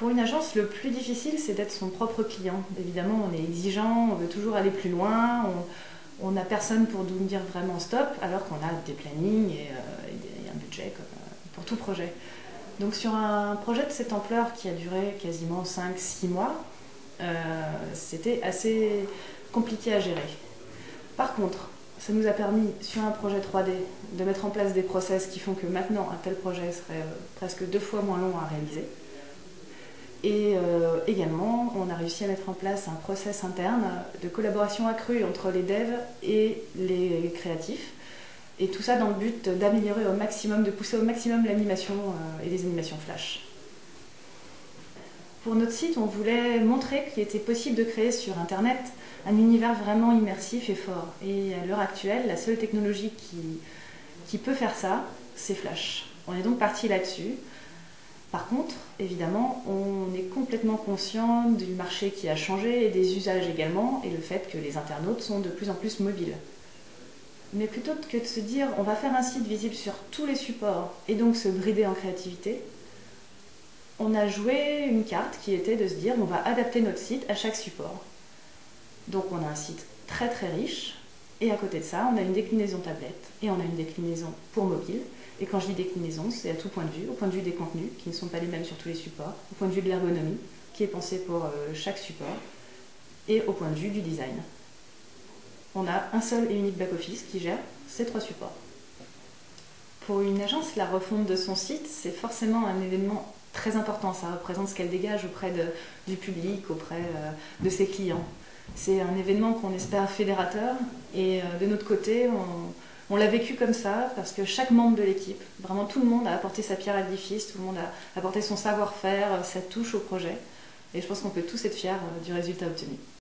Pour une agence, le plus difficile, c'est d'être son propre client. Évidemment, on est exigeant, on veut toujours aller plus loin, on n'a personne pour nous dire vraiment stop, alors qu'on a des plannings et un budget pour tout projet. Donc sur un projet de cette ampleur qui a duré quasiment 5-6 mois, c'était assez compliqué à gérer. Par contre, ça nous a permis, sur un projet 3D, de mettre en place des process qui font que maintenant, un tel projet serait presque 2 fois moins long à réaliser. Et également, on a réussi à mettre en place un process interne de collaboration accrue entre les devs et les créatifs. Et tout ça dans le but d'améliorer au maximum, de pousser au maximum l'animation et les animations flash. Pour notre site, on voulait montrer qu'il était possible de créer sur Internet un univers vraiment immersif et fort. Et à l'heure actuelle, la seule technologie qui peut faire ça, c'est Flash. On est donc parti là-dessus. Par contre, évidemment, on est complètement conscient du marché qui a changé et des usages également, et le fait que les internautes sont de plus en plus mobiles. Mais plutôt que de se dire on va faire un site visible sur tous les supports et donc se brider en créativité, on a joué une carte qui était de se dire on va adapter notre site à chaque support. Donc on a un site très très riche, et à côté de ça, on a une déclinaison tablette et on a une déclinaison pour mobile. Et quand je dis déclinaison, c'est à tout point de vue, au point de vue des contenus, qui ne sont pas les mêmes sur tous les supports, au point de vue de l'ergonomie, qui est pensée pour chaque support, et au point de vue du design. On a un seul et unique back-office qui gère ces 3 supports. Pour une agence, la refonte de son site, c'est forcément un événement très important. Ça représente ce qu'elle dégage auprès du public, auprès de ses clients. C'est un événement qu'on espère fédérateur, et de notre côté, on l'a vécu comme ça, parce que chaque membre de l'équipe, vraiment tout le monde a apporté sa pierre à l'édifice, tout le monde a apporté son savoir-faire, sa touche au projet, et je pense qu'on peut tous être fiers du résultat obtenu.